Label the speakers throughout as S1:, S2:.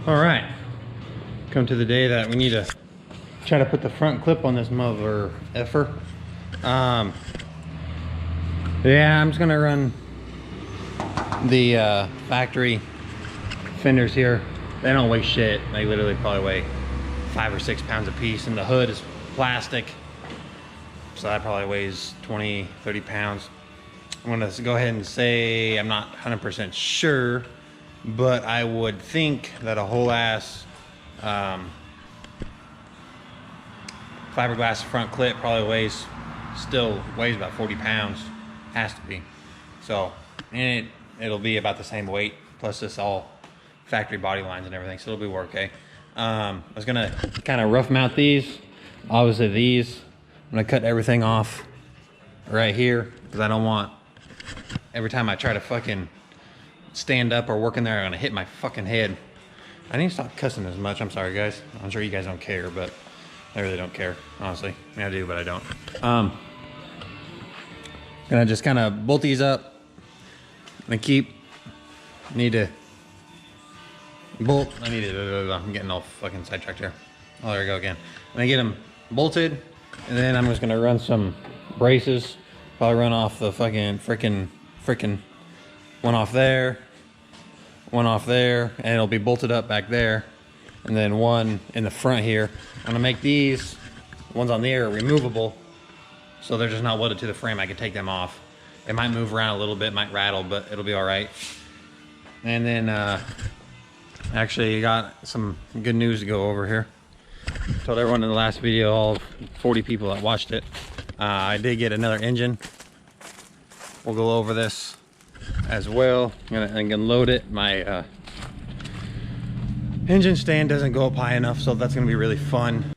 S1: All right, come to the day that we need to try to put the front clip on this mother effer. Yeah, I'm just gonna run the factory fenders here. They don't weigh shit. They literally probably weigh 5 or 6 pounds a piece, and the hood is plastic, so that probably weighs 20, 30 pounds. I'm gonna go ahead and say I'm not 100% sure, but I would think that a whole ass fiberglass front clip probably still weighs about 40 pounds. Has to be. So, and it'll be about the same weight, plus this all factory body lines and everything, so it'll be okay. I was gonna kind of rough mount these. Obviously these, I'm gonna cut everything off right here, because I don't want, every time I try to fucking stand up or work in there, I'm gonna hit my fucking head. I need to stop cussing as much. I'm sorry, guys. I'm sure you guys don't care, but I really don't care, honestly. I mean, I do, but I don't. Gonna just kind of bolt these up and need to bolt. I'm getting all fucking sidetracked here. Oh, there we go again. And I get them bolted, and then I'm just gonna run some braces. Probably run off the fucking freaking one off there, and it'll be bolted up back there, and then one in the front here. I'm gonna make these ones on the air removable, so they're just not welded to the frame. I can take them off. It might move around a little bit, might rattle, but it'll be all right. And then actually got some good news to go over here. Told everyone in the last video, all 40 people that watched it, I did get another engine. We'll go over this as well. I'm gonna load it. My engine stand doesn't go up high enough, so that's gonna be really fun.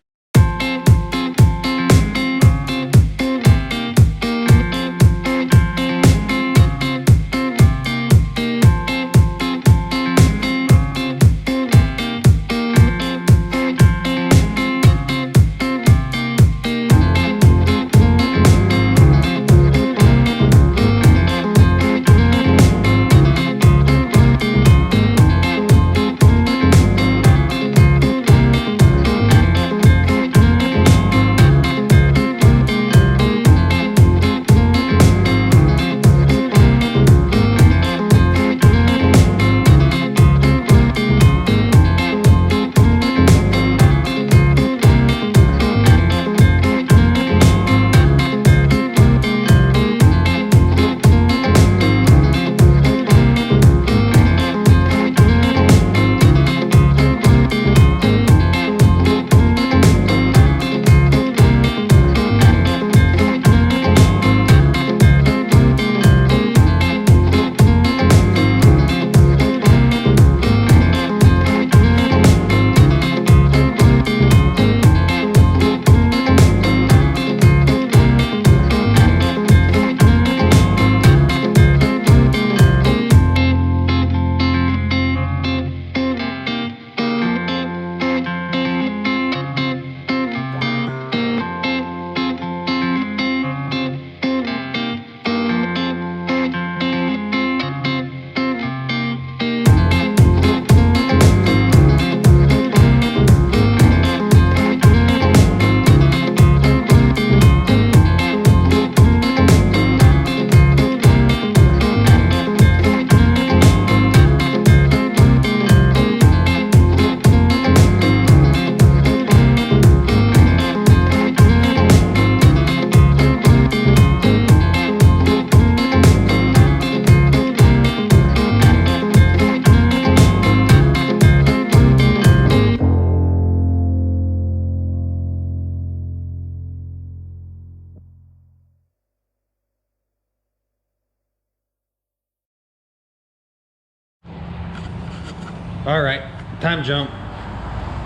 S1: All right, time jump,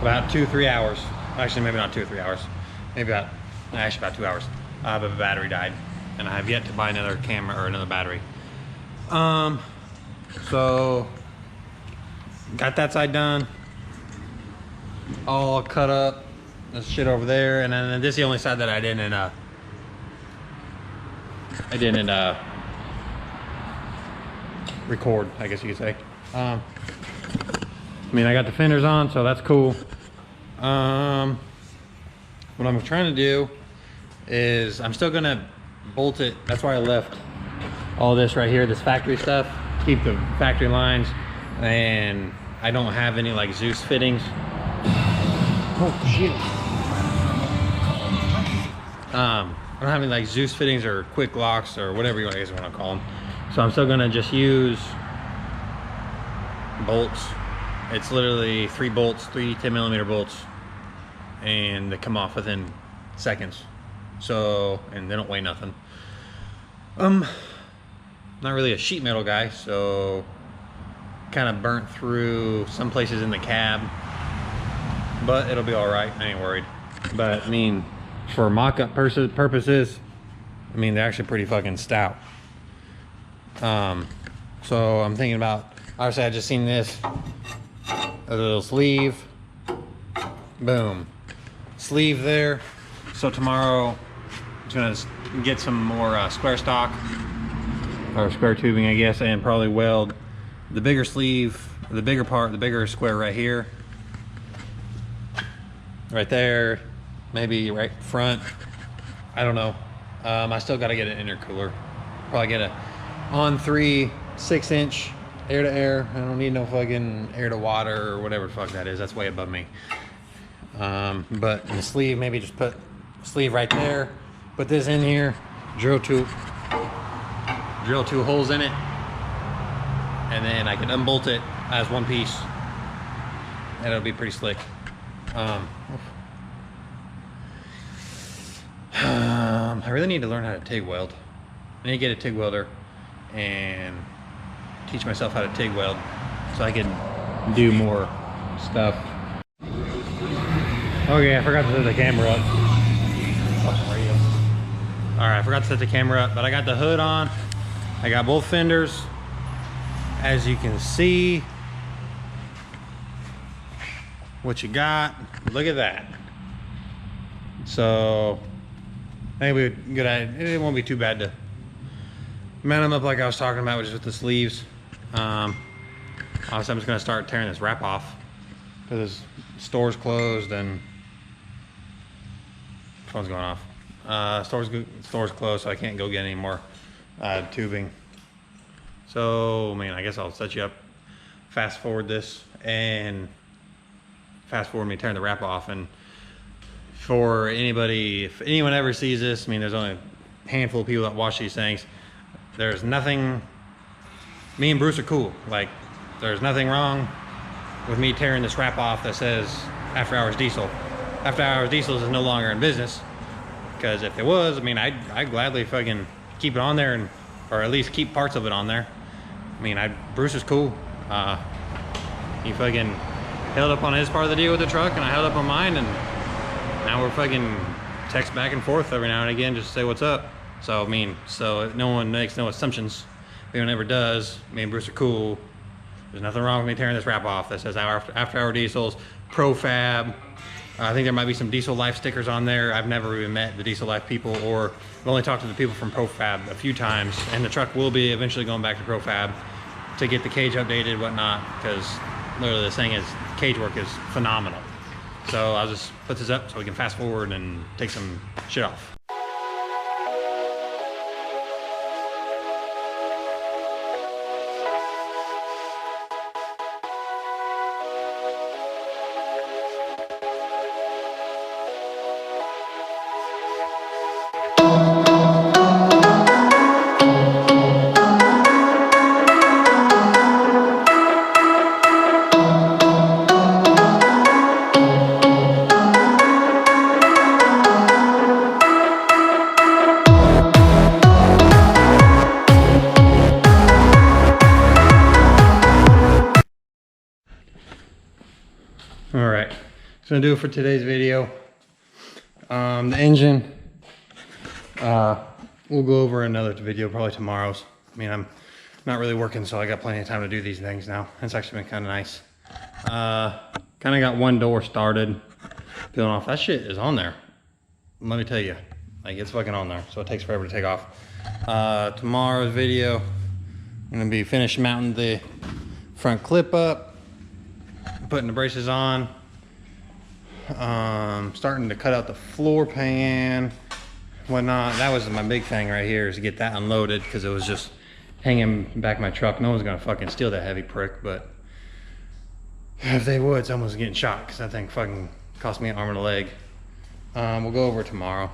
S1: about 2-3 hours. Actually, maybe not 2 or 3 hours. Maybe actually about 2 hours. But the battery died, and I have yet to buy another camera or another battery. So got that side done, all cut up. This shit over there, and then this is the only side that I didn't record, I guess you could say. I mean, I got the fenders on, so that's cool. What I'm trying to do is I'm still gonna bolt it. That's why I left all this right here, this factory stuff, keep the factory lines, and I don't have any like Zeus fittings. Oh shit. I don't have any like Zeus fittings or quick locks or whatever you guys want to call them. So I'm still gonna just use bolts. It's literally 3 bolts, 3 10mm bolts, and they come off within seconds. So, and they don't weigh nothing. Not really a sheet metal guy, so kind of burnt through some places in the cab, but it'll be all right. I ain't worried. But I mean, for mock-up purposes, I mean, they're actually pretty fucking stout. So I'm thinking about, obviously I just seen this, a little sleeve, boom, sleeve there. So tomorrow I'm gonna get some more square stock, or square tubing I guess, and probably weld the bigger sleeve, the bigger part, the bigger square right here, right there, maybe right front, I don't know. I still got to get an intercooler, probably get a On3 6-inch air to air. I don't need no fucking air to water or whatever the fuck that is. That's way above me. But in the sleeve, maybe just put sleeve right there, put this in here, drill 2 holes in it, and then I can unbolt it as one piece, and it'll be pretty slick. I really need to learn how to TIG weld. I need to get a TIG welder and teach myself how to TIG weld so I can do more stuff. Okay, I forgot to set the camera up. Alright, I forgot to set the camera up, but I got the hood on. I got both fenders. As you can see, what you got, look at that. So, I think we good. It won't be too bad to mount them up like I was talking about, just with the sleeves. Obviously, I'm just gonna start tearing this wrap off because the store's closed and phone's going off. Store's closed, so I can't go get any more tubing. So, I mean, I guess I'll set you up, fast forward this, and fast forward me tearing the wrap off. And for anybody, if anyone ever sees this, I mean, there's only a handful of people that watch these things. There's nothing, me and Bruce are cool. Like, there's nothing wrong with me tearing this wrap off that says After Hours Diesel. After Hours Diesel is no longer in business, because if it was, I mean, I'd gladly fucking keep it on there, and or at least keep parts of it on there. I mean, Bruce is cool. He fucking held up on his part of the deal with the truck, and I held up on mine, and now we're fucking text back and forth every now and again just to say what's up. So I mean, so no one makes no assumptions. If anyone ever does, me and Bruce are cool. There's nothing wrong with me tearing this wrap off that says After Hour Diesels, Profab. I think there might be some Diesel Life stickers on there. I've never even met the Diesel Life people, or I've only talked to the people from Profab a few times, and the truck will be eventually going back to Profab to get the cage updated, whatnot, because literally this thing is, cage work is phenomenal. So I'll just put this up so we can fast forward and take some shit off. All right, that's gonna do it for today's video. The engine, we'll go over another video probably tomorrow's. I mean, I'm not really working, so I got plenty of time to do these things now. It's actually been kind of nice. Kind of got one door started, peeling off. That shit is on there. Let me tell you, like, it's fucking on there, so it takes forever to take off. Tomorrow's video, I'm gonna be finished mounting the front clip up, putting the braces on. Starting to cut out the floor pan, whatnot. That was my big thing right here, is to get that unloaded, because it was just hanging back my truck. No one's gonna fucking steal that heavy prick, but if they would, someone's getting shot, because that thing fucking cost me an arm and a leg. We'll go over it tomorrow.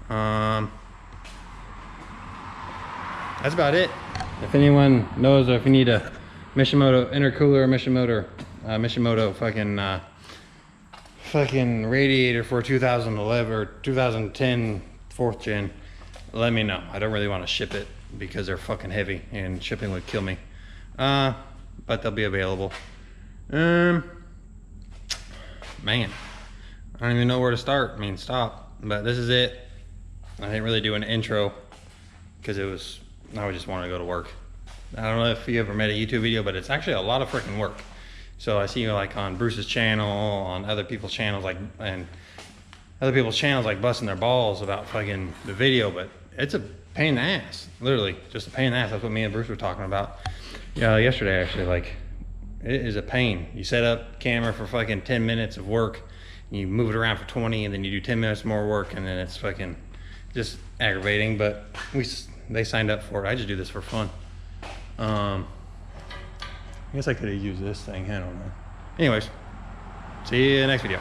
S1: That's about it. If anyone knows, or if you need a Mishimoto intercooler, Mishimoto fucking radiator for 2011 or 2010 4th gen, let me know. I don't really want to ship it because they're fucking heavy and shipping would kill me. But they'll be available. Man, I don't even know where to start. I mean, stop. But this is it. I didn't really do an intro because I just wanted to go to work. I don't know if you ever made a YouTube video, but it's actually a lot of freaking work. So I see you like on Bruce's channel, on other people's channels, like busting their balls about fucking the video, but it's a pain in the ass, literally just a pain in the ass. That's what me and Bruce were talking about yesterday, actually. Like, it is a pain. You set up camera for fucking 10 minutes of work, you move it around for 20, and then you do 10 minutes more work, and then it's fucking just aggravating. But they signed up for it. I just do this for fun. I guess I could have used this thing, I don't know. Anyways, see you next video.